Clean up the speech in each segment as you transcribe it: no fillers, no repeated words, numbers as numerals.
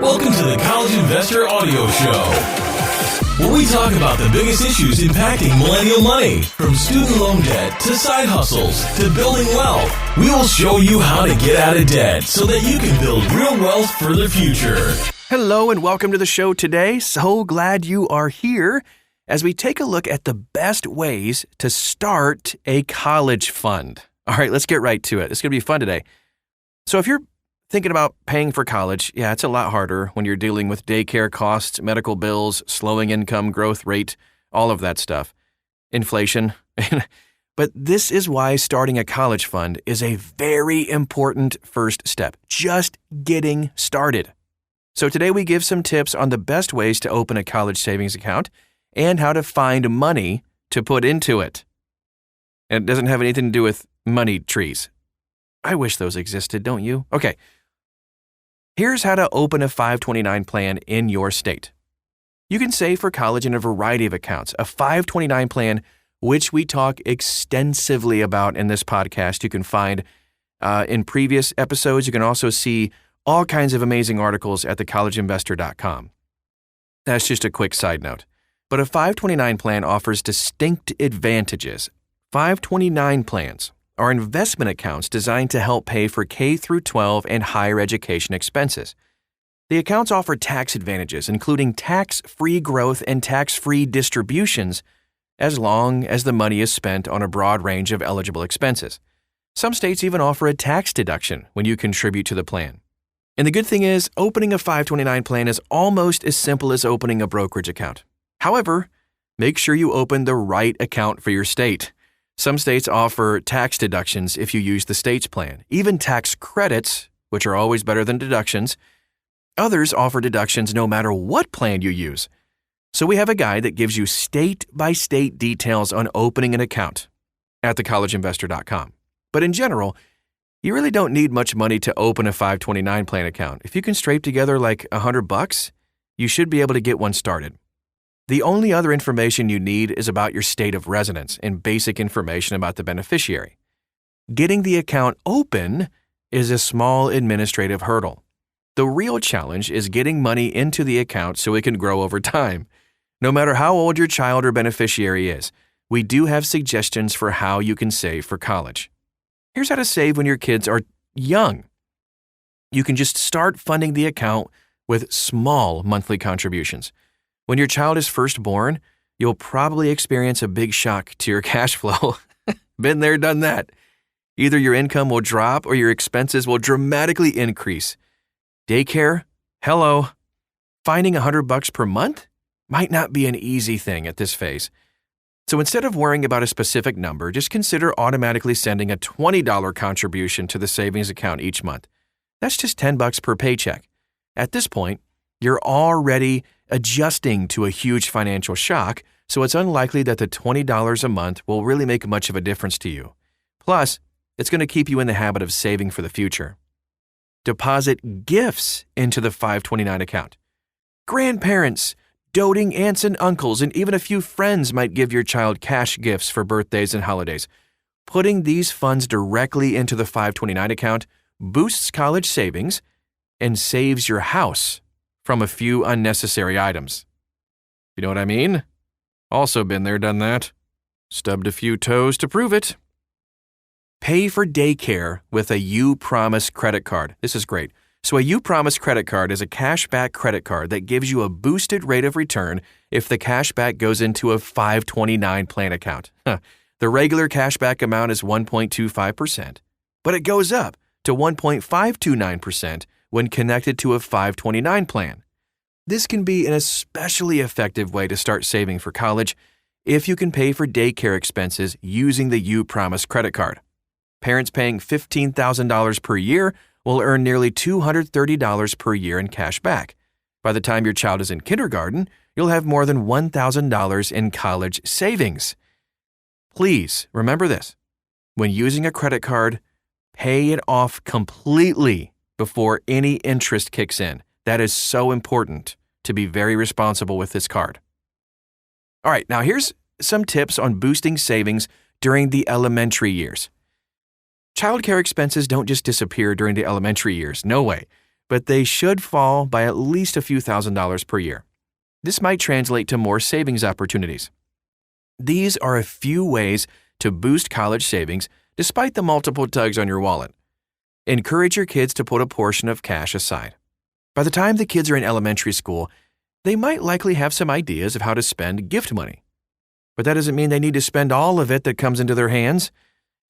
Welcome to the College Investor Audio Show, where we talk about the biggest issues impacting millennial money, from student loan debt to side hustles to building wealth. We will show you how to get out of debt so that you can build real wealth for the future. Hello and welcome to the show today. So glad you are here as we take a look at the best ways to start a college fund. All right, let's get right to it. It's going to be fun today. So if you're thinking about paying for college, yeah, it's a lot harder when you're dealing with daycare costs, medical bills, slowing income growth rate, all of that stuff, inflation. But this is why starting a college fund is a very important first step, just getting started. So today we give some tips on the best ways to open a college savings account and how to find money to put into it. And it doesn't have anything to do with money trees. I wish those existed, don't you? Okay. Here's how to open a 529 plan in your state. You can save for college in a variety of accounts. A 529 plan, which we talk extensively about in this podcast, you can find in previous episodes. You can also see all kinds of amazing articles at thecollegeinvestor.com. That's just a quick side note. But a 529 plan offers distinct advantages. 529 plans are investment accounts designed to help pay for K through 12 and higher education expenses. The accounts offer tax advantages, including tax-free growth and tax-free distributions, as long as the money is spent on a broad range of eligible expenses. Some states even offer a tax deduction when you contribute to the plan. And the good thing is, opening a 529 plan is almost as simple as opening a brokerage account. However, make sure you open the right account for your state. Some states offer tax deductions if you use the state's plan, even tax credits, which are always better than deductions. Others offer deductions no matter what plan you use. So we have a guide that gives you state-by-state details on opening an account at thecollegeinvestor.com. But in general, you really don't need much money to open a 529 plan account. If you can scrape together like $100, you should be able to get one started. The only other information you need is about your state of residence and basic information about the beneficiary. Getting the account open is a small administrative hurdle. The real challenge is getting money into the account so it can grow over time. No matter how old your child or beneficiary is, we do have suggestions for how you can save for college. Here's how to save when your kids are young. You can just start funding the account with small monthly contributions. When your child is first born, you'll probably experience a big shock to your cash flow. Been there, done that. Either your income will drop or your expenses will dramatically increase. Daycare? Hello. Finding $100 per month might not be an easy thing at this phase. So instead of worrying about a specific number, just consider automatically sending a $20 contribution to the savings account each month. That's just $10 per paycheck. At this point, you're already adjusting to a huge financial shock, so it's unlikely that the $20 a month will really make much of a difference to you. Plus, it's going to keep you in the habit of saving for the future. Deposit gifts into the 529 account. Grandparents, doting aunts and uncles, and even a few friends might give your child cash gifts for birthdays and holidays. Putting these funds directly into the 529 account boosts college savings and saves your house from a few unnecessary items. You know what I mean? Also been there, done that. Stubbed a few toes to prove it. Pay for daycare with a uPromise credit card. This is great. So a uPromise credit card is a cashback credit card that gives you a boosted rate of return if the cashback goes into a 529 plan account. The regular cashback amount is 1.25%, but it goes up to 1.529% when connected to a 529 plan. This can be an especially effective way to start saving for college if you can pay for daycare expenses using the uPromise credit card. Parents paying $15,000 per year will earn nearly $230 per year in cash back. By the time your child is in kindergarten, you'll have more than $1,000 in college savings. Please remember this. When using a credit card, pay it off completely before any interest kicks in. That is so important to be very responsible with this card. All right, now here's some tips on boosting savings during the elementary years. Childcare expenses don't just disappear during the elementary years. No way. but they should fall by at least a few $1,000s per year. This might translate to more savings opportunities. These are a few ways to boost college savings despite the multiple tugs on your wallet. Encourage your kids to put a portion of cash aside. By the time the kids are in elementary school, they might likely have some ideas of how to spend gift money. But that doesn't mean they need to spend all of it that comes into their hands.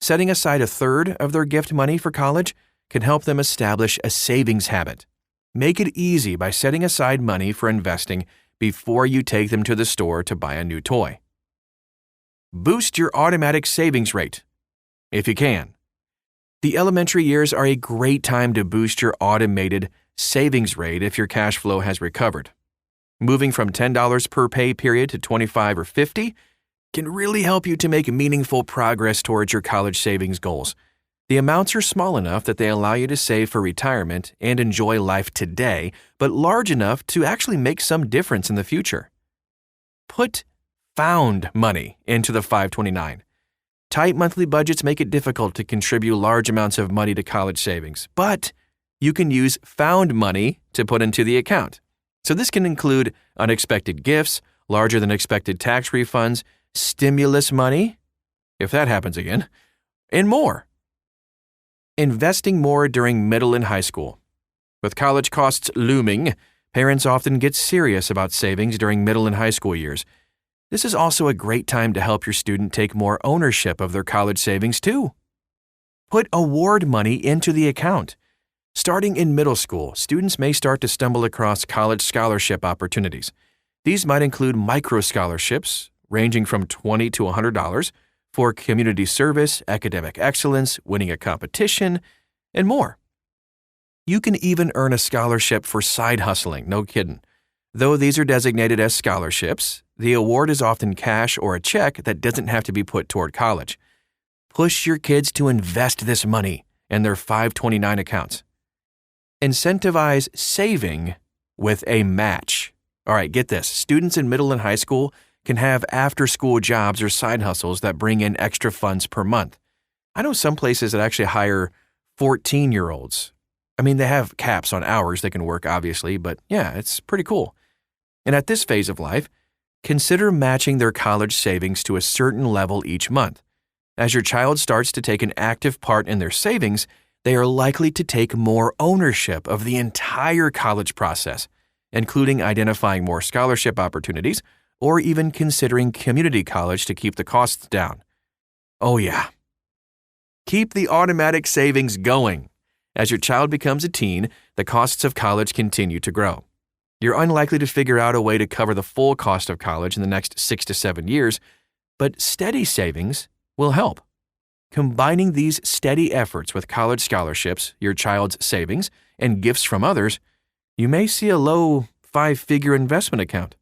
Setting aside a third of their gift money for college can help them establish a savings habit. Make it easy by setting aside money for investing before you take them to the store to buy a new toy. Boost your automatic savings rate, if you can. The elementary years are a great time to boost your automated savings rate if your cash flow has recovered. Moving from $10 per pay period to $25 or $50 can really help you to make meaningful progress towards your college savings goals. The amounts are small enough that they allow you to save for retirement and enjoy life today, but large enough to actually make some difference in the future. Put found money into the 529. Tight monthly budgets make it difficult to contribute large amounts of money to college savings, but you can use found money to put into the account. So this can include unexpected gifts, larger than expected tax refunds, stimulus money, if that happens again, and more. Investing more during middle and high school. With college costs looming, parents often get serious about savings during middle and high school years. This is also a great time to help your student take more ownership of their college savings too. Put award money into the account. Starting in middle school, students may start to stumble across college scholarship opportunities. These might include micro scholarships, ranging from $20 to $100, for community service, academic excellence, winning a competition, and more. You can even earn a scholarship for side hustling, no kidding. Though these are designated as scholarships, the award is often cash or a check that doesn't have to be put toward college. Push your kids to invest this money in their 529 accounts. Incentivize saving with a match. All right, get this. Students in middle and high school can have after-school jobs or side hustles that bring in extra funds per month. I know some places that actually hire 14-year-olds. I mean, they have caps on hours they can work, obviously, but yeah, it's pretty cool. And at this phase of life, consider matching their college savings to a certain level each month. As your child starts to take an active part in their savings, they are likely to take more ownership of the entire college process, including identifying more scholarship opportunities or even considering community college to keep the costs down. Oh yeah. Keep the automatic savings going. As your child becomes a teen, the costs of college continue to grow. You're unlikely to figure out a way to cover the full cost of college in the next 6 to 7 years, but steady savings will help. Combining these steady efforts with college scholarships, your child's savings, and gifts from others, you may see a low 5-figure investment account.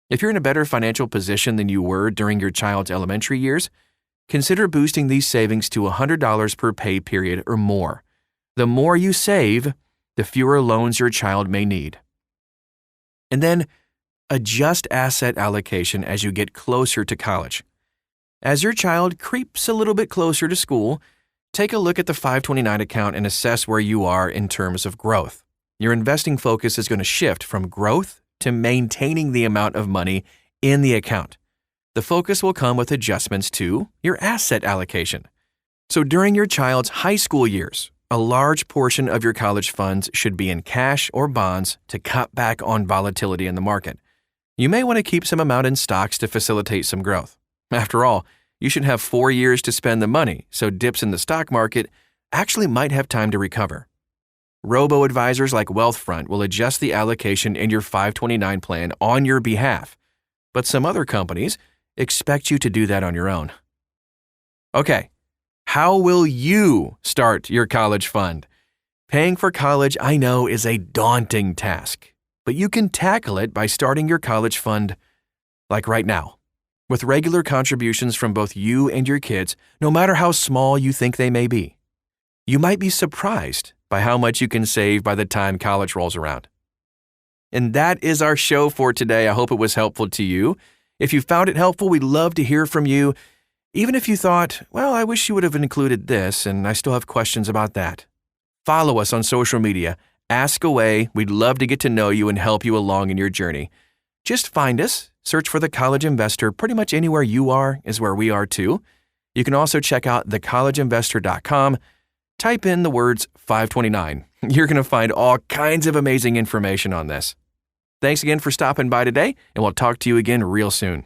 If you're in a better financial position than you were during your child's elementary years, consider boosting these savings to $100 per pay period or more. The more you save, the fewer loans your child may need. And then, adjust asset allocation as you get closer to college. As your child creeps a little bit closer to school, take a look at the 529 account and assess where you are in terms of growth. Your investing focus is going to shift from growth to maintaining the amount of money in the account. The focus will come with adjustments to your asset allocation. So during your child's high school years, a large portion of your college funds should be in cash or bonds to cut back on volatility in the market. You may want to keep some amount in stocks to facilitate some growth. After all, you should have 4 years to spend the money, so dips in the stock market actually might have time to recover. Robo-advisors like Wealthfront will adjust the allocation in your 529 plan on your behalf, but some other companies expect you to do that on your own. Okay, how will you start your college fund? Paying for college, I know, is a daunting task, but you can tackle it by starting your college fund like right now, with regular contributions from both you and your kids, no matter how small you think they may be. You might be surprised by how much you can save by the time college rolls around. And that is our show for today. I hope it was helpful to you. If you found it helpful, we'd love to hear from you. Even if you thought, well, I wish you would have included this, and I still have questions about that. Follow us on social media Ask away. We'd love to get to know you and help you along in your journey. Just find us. Search for The College Investor. Pretty much anywhere you are is where we are too. You can also check out thecollegeinvestor.com. Type in the words 529. You're going to find all kinds of amazing information on this. Thanks again for stopping by today, and we'll talk to you again real soon.